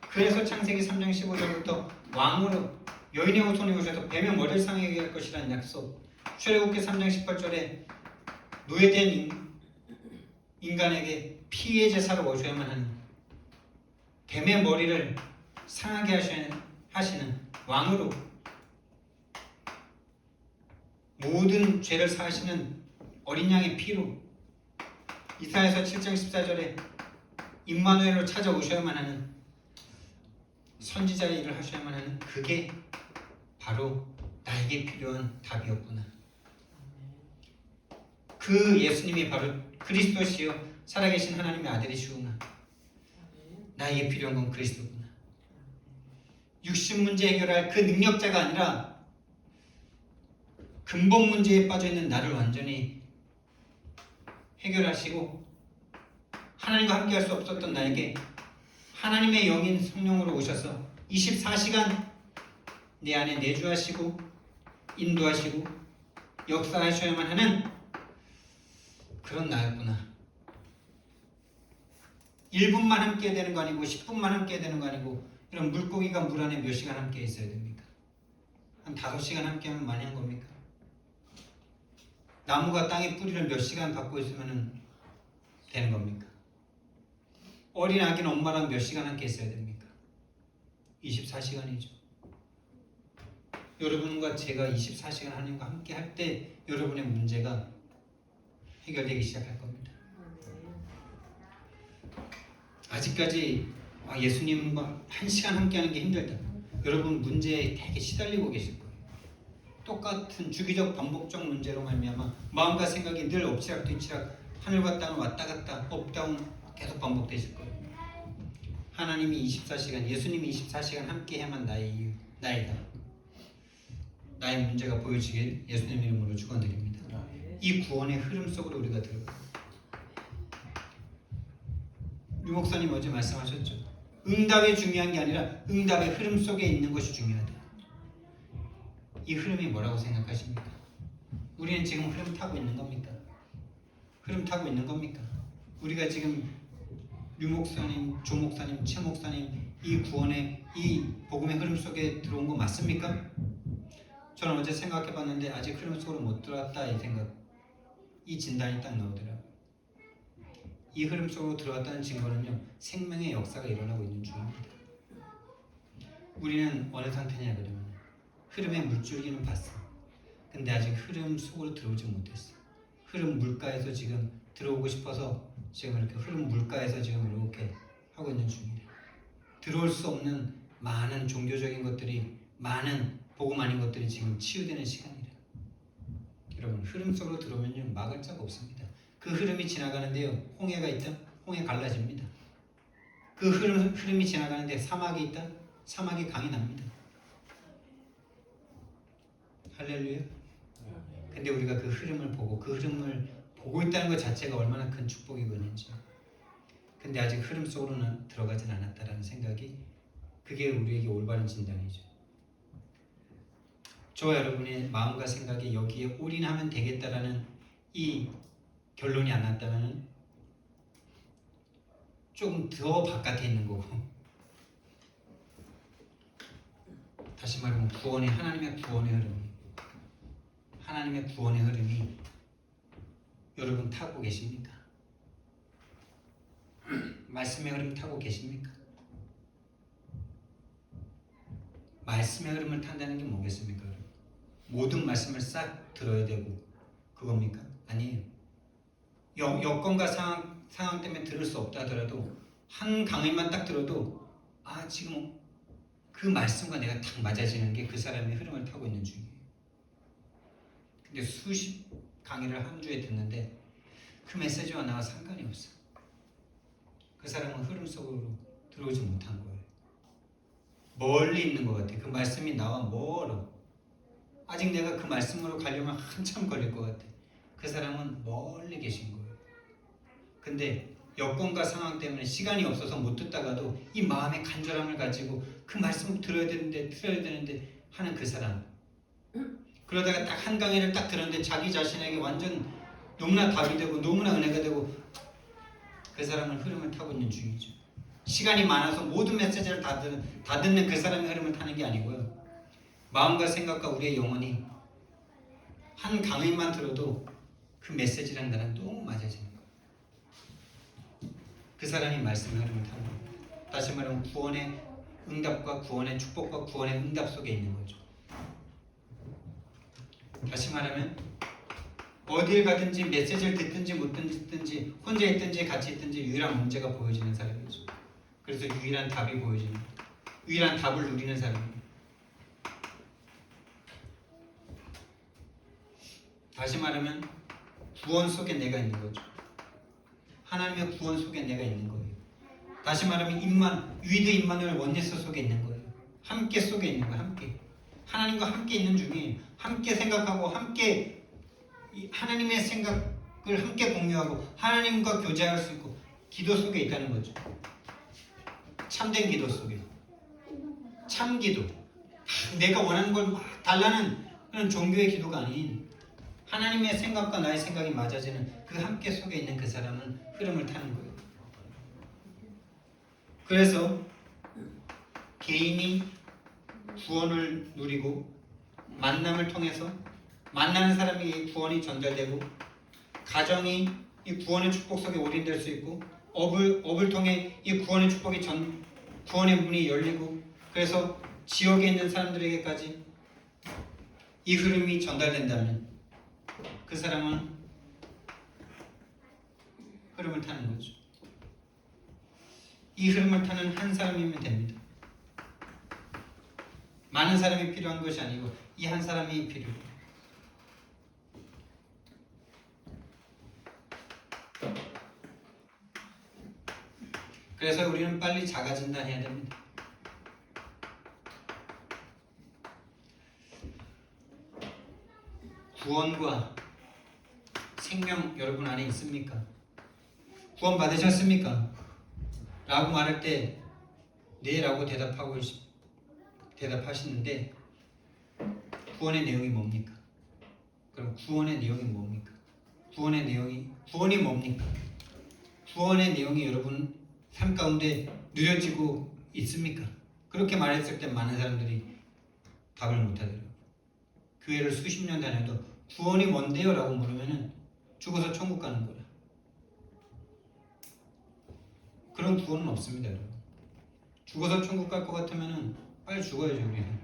그래서 창세기 3장 15절부터 왕으로 여인의 후손이 오셔서 뱀의 머리를 상하게 할 것이라는 약속, 출애굽기 3장 18절에 노예된 인간에게 피의 제사로 오셔야만 하는, 뱀의 머리를 상하게 하시는 왕으로 모든 죄를 사하시는 어린 양의 피로, 이사야서 7장 14절에 임마누엘로 찾아오셔야만 하는 선지자의 일을 하셔야만 하는, 그게 바로 나에게 필요한 답이었구나. 그 예수님이 바로 그리스도시요 살아계신 하나님의 아들이시구나. 나에게 필요한 건 그리스도구나. 육신 문제 해결할 그 능력자가 아니라 근본 문제에 빠져있는 나를 완전히 해결하시고 하나님과 함께할 수 없었던 나에게 하나님의 영인 성령으로 오셔서 24시간 내 안에 내주하시고 인도하시고 역사하셔야만 하는 그런 나였구나. 1분만 함께 되는 거 아니고 10분만 함께 되는 거 아니고, 이런 물고기가 물 안에 몇 시간 함께 있어야 됩니까? 한 5시간 함께 하면 많이 한 겁니까? 나무가 땅에 뿌리를 몇 시간 받고 있으면 되는 겁니까? 어린 아기는 엄마랑 몇 시간 함께 있어야 됩니까? 24시간이죠. 여러분과 제가 24시간 하나님과 함께 할 때 여러분의 문제가 해결되기 시작할 겁니다. 아직까지 예수님과 1시간 함께하는 게 힘들다. 여러분 문제에 되게 시달리고 계실 거예요. 똑같은 주기적 반복적 문제로 말미암아 마음과 생각이 늘 엎치락뒤치락, 하늘과 땅을 왔다 갔다 업다운 계속 반복되실 거예요. 하나님이 24시간, 예수님이 24시간 함께해야만 나이다. 나의 문제가 보여지길 예수님 이름으로 축원드립니다. 이 구원의 흐름 속으로 우리가 들어가요. 유 목사님 어제 말씀하셨죠. 응답이 중요한 게 아니라 응답의 흐름 속에 있는 것이 중요하다. 이 흐름이 뭐라고 생각하십니까? 우리는 지금 흐름 타고 있는 겁니까? 흐름 타고 있는 겁니까? 우리가 지금 유 목사님, 조 목사님, 최 목사님 이 구원의 이 복음의 흐름 속에 들어온 거 맞습니까? 저는 어제 생각해봤는데 아직 흐름 속으로 못 들어왔다 이 생각, 이 진단이 딱 나오더라고요. 이 흐름 속으로 들어왔다는 증거는요, 생명의 역사가 일어나고 있는 중입니다. 우리는 어느 상태냐 그러면 흐름의 물줄기는 봤어. 근데 아직 흐름 속으로 들어오지 못했어. 흐름 물가에서 지금 들어오고 싶어서 지금 이렇게 흐름 물가에서 지금 이렇게 하고 있는 중이에요. 들어올 수 없는 많은 종교적인 것들이, 많은 복음 아닌 것들이 지금 치유되는 시간이라. 여러분 흐름 속으로 들어오면요 막을 자가 없습니다. 그 흐름이 지나가는데요, 홍해가 있다, 홍해 갈라집니다. 그 흐름이 지나가는데 사막이 있다, 사막이 강이 납니다. 할렐루야. 근데 우리가 그 흐름을 보고, 그 흐름을 보고 있다는 것 자체가 얼마나 큰 축복이겠는지. 근데 아직 흐름 속으로는 들어가진 않았다라는 생각이, 그게 우리에게 올바른 진단이죠. 저와 여러분의 마음과 생각이 여기에 올인하면 되겠다라는 이 결론이 안 났다면 조금 더 바깥에 있는 거고, 다시 말하면 하나님의 구원의 흐름이 여러분 타고 계십니까? 말씀의 흐름 타고 계십니까? 말씀의 흐름을 탄다는 게 뭐겠습니까? 모든 말씀을 싹 들어야 되고 그겁니까? 아니에요. 여건과 상황 때문에 들을 수 없다 하더라도 한 강의만 딱 들어도 지금 그 말씀과 내가 딱 맞아지는 게 그 사람의 흐름을 타고 있는 중이에요. 근데 수십 강의를 한 주에 듣는데 그 메시지와 나와 상관이 없어. 그 사람은 흐름 속으로 들어오지 못한 거예요. 멀리 있는 것 같아. 그 말씀이 나와 멀어. 아직 내가 그 말씀으로 가려면 한참 걸릴 것 같아. 그 사람은 멀리 계신 거예요. 근데 여건과 상황 때문에 시간이 없어서 못 듣다가도 이 마음의 간절함을 가지고 그 말씀을 들어야 되는데 하는 그 사람. 그러다가 딱 한 강의를 딱 들었는데 자기 자신에게 완전 너무나 답이 되고 너무나 은혜가 되고 그 사람은 흐름을 타고 있는 중이죠. 시간이 많아서 모든 메시지를 다 듣는 그 사람의 흐름을 타는 게 아니고요. 마음과 생각과 우리의 영혼이 한 강의만 들어도 그 메시지랑 나랑 너무 맞아지는 거예요. 그 사람이 말씀의 흐름을 타는 거예요. 다시 말하면 구원의 응답과 구원의 축복과 구원의 응답 속에 있는 거죠. 다시 말하면 어딜 가든지 메시지를 듣든지 못 듣든지 혼자 있든지 같이 있든지 유일한 문제가 보여지는 사람이죠. 그래서 유일한 답이 보여지는 거예요. 유일한 답을 누리는 사람입니다. 다시 말하면 구원 속에 내가 있는 거죠. 하나님의 구원 속에 내가 있는 거예요. 다시 말하면 위드 임마누엘 원네스 속에 있는 거예요. 함께 속에 있는 거예요. 함께. 하나님과 함께 있는 중에 함께 생각하고 함께 하나님의 생각을 함께 공유하고 하나님과 교제할 수 있고 기도 속에 있다는 거죠. 참된 기도 속에. 참기도. 내가 원하는 걸 막 달라는 그런 종교의 기도가 아닌 하나님의 생각과 나의 생각이 맞아지는 그 함께 속에 있는 그 사람은 흐름을 타는 거예요. 그래서 개인이 구원을 누리고 만남을 통해서 만나는 사람에게 구원이 전달되고 가정이 이 구원의 축복 속에 올인될 수 있고 업을 통해 이 구원의 축복이 구원의 문이 열리고 그래서 지역에 있는 사람들에게까지 이 흐름이 전달된다면 그 사람은 흐름을 타는 거죠. 이 흐름을 타는 한 사람이면 됩니다. 많은 사람이 필요한 것이 아니고 이 한 사람이 필요해요. 그래서 우리는 빨리 자가진단해야 됩니다. 구원과 생명 여러분 안에 있습니까? 구원 받으셨습니까? 라고 말할 때 네 라고 대답하시는데 구원의 내용이 뭡니까? 그럼 구원의 내용이 뭡니까? 구원이 뭡니까? 구원의 내용이 여러분 삶 가운데 누려지고 있습니까? 그렇게 말했을 때 많은 사람들이 답을 못하더라고요. 교회를 수십 년 다녀도 구원이 뭔데요? 라고 물으면 죽어서 천국 가는 거야. 그런 구원은 없습니다. 여러분. 죽어서 천국 갈 것 같으면 빨리 죽어야죠. 우리는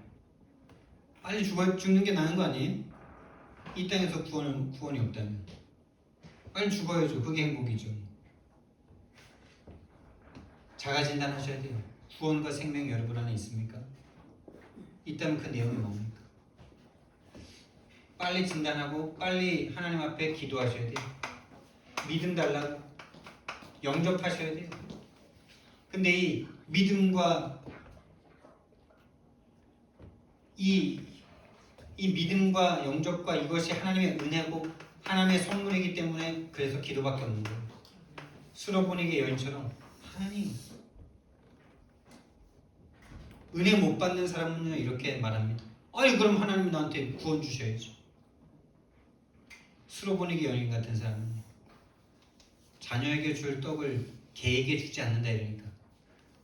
빨리 죽는 게 나은 거 아니에요? 이 땅에서 구원이 없다면 빨리 죽어야죠. 그게 행복이죠. 자가진단하셔야 돼요. 구원과 생명이 여러분 안에 있습니까? 있다면 그 내용이 뭡니까? 빨리 진단하고 빨리 하나님 앞에 기도하셔야 돼요. 믿음 달라고 영접하셔야 돼요. 근데 이 믿음과 이 믿음과 영접과 이것이 하나님의 은혜고 하나님의 선물이기 때문에 그래서 기도밖에 없는 거예요. 수로보니게 여인처럼 하나님 은혜 못 받는 사람은요 이렇게 말합니다. 아니 그럼 하나님이 나한테 구원 주셔야죠. 수로보니게 여인 같은 사람은 자녀에게 줄 떡을 개에게 주지 않는다 이러니까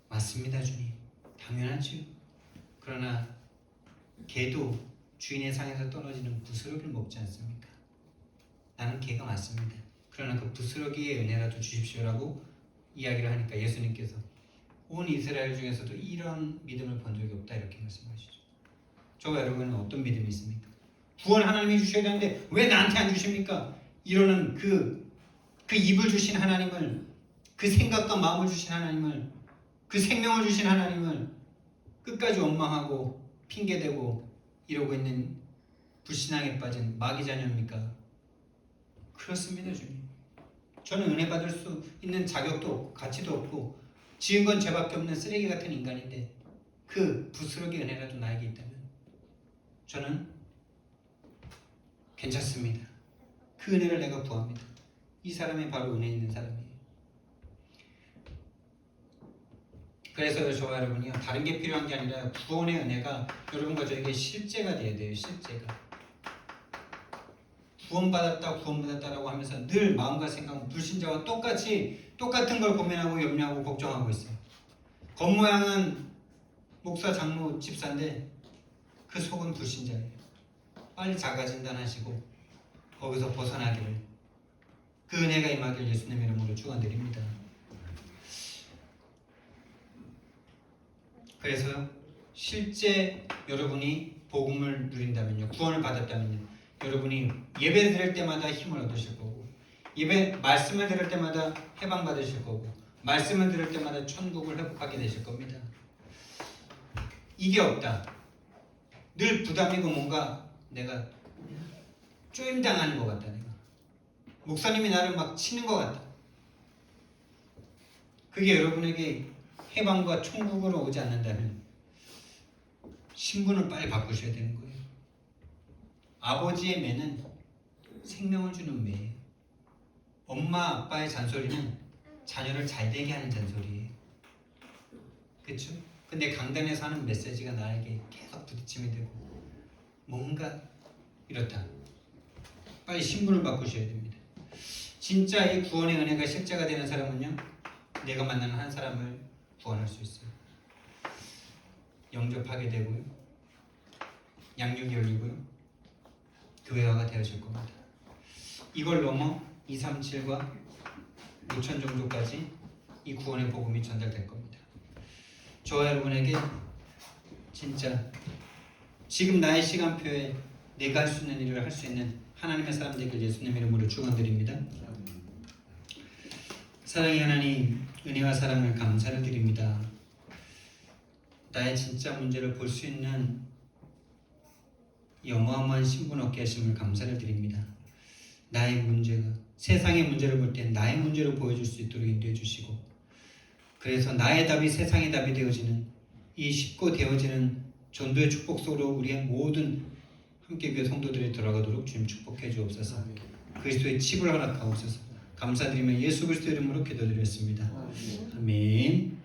맞습니다 주님, 당연하지요. 그러나 개도 주인의 상에서 떨어지는 부스러기를 먹지 않습니까? 나는 개가 맞습니다. 그러나 그 부스러기의 은혜라도 주십시오라고 이야기를 하니까 예수님께서 온 이스라엘 중에서도 이런 믿음을 본 적이 없다 이렇게 말씀하시죠. 저와 여러분은 어떤 믿음이 있습니까? 구원 하나님이 주셔야 되는데 왜 나한테 안 주십니까? 이러는 그 입을 주신 하나님을, 그 생각과 마음을 주신 하나님을, 그 생명을 주신 하나님을 끝까지 원망하고 핑계대고 이러고 있는 불신앙에 빠진 마귀 자녀입니까? 그렇습니다 주님. 저는 은혜 받을 수 있는 자격도 없고 가치도 없고 지은 건 죄밖에 없는 쓰레기 같은 인간인데 그 부스러기 은혜라도 나에게 있다면 저는 괜찮습니다. 그 은혜를 내가 구합니다. 이 사람이 바로 은혜 있는 사람이에요. 그래서 저와 여러분이요, 다른 게 필요한 게 아니라 구원의 은혜가 여러분과 저에게 실제가 돼야 돼요. 실제가. 구원받았다라고 하면서 늘 마음과 생각은 불신자와 똑같은 걸 고민하고 염려하고 걱정하고 있어요. 겉모양은 목사, 장로, 집사인데 그 속은 불신자예요. 빨리 자가진단하시고 거기서 벗어나기를, 그 은혜가 임하길 예수님의 이름으로 축원드립니다. 그래서 실제 여러분이 복음을 누린다면요, 구원을 받았다면요, 여러분이 예배 드릴 때마다 힘을 얻으실 거고, 예배 말씀을 들을 때마다 해방 받으실 거고, 말씀을 들을 때마다 천국을 회복하게 되실 겁니다. 이게 없다. 늘 부담이고 뭔가 내가 쪼임당하는 것 같다. 내가 목사님이 나를 막 치는 것 같다. 그게 여러분에게 해방과 천국으로 오지 않는다면 신분을 빨리 바꾸셔야 되는 거예요. 아버지의 매는 생명을 주는 매예요. 엄마 아빠의 잔소리는 자녀를 잘되게 하는 잔소리예요. 그렇죠? 근데 강단에서 하는 메시지가 나에게 계속 부딪힘이 되고 뭔가 이렇다. 빨리 신분을 바꾸셔야 됩니다. 진짜 이 구원의 은혜가 실제가 되는 사람은요, 내가 만나는 한 사람을 구원할 수 있어요. 영접하게 되고요, 양육이 열리고요, 교회화가 되어질 겁니다. 이걸 넘어 237과 5천 종족까지 이 구원의 복음이 전달될 겁니다. 저와 여러분에게 진짜 지금 나의 시간표에 내가 할 수 있는 일을 할 수 있는 하나님의 사람 되길 예수님 이름으로 축원드립니다. 사랑의 하나님, 은혜와 사랑을 감사를 드립니다. 나의 진짜 문제를 볼 수 있는 이 어마어마한 신분 얻게 하심을 감사를 드립니다. 나의 문제가 세상의 문제를 볼 때 나의 문제로 보여줄 수 있도록 인도해 주시고, 그래서 나의 답이 세상의 답이 되어지는 이 쉽고 되어지는 전도의 축복 속으로 우리의 모든 함께교회 성도들이 들어가도록 주님 축복해 주옵소서. 그리스도의 칩을 허락하옵소서. 감사드리며 예수 그리스도 이름으로 기도드렸습니다. 아멘.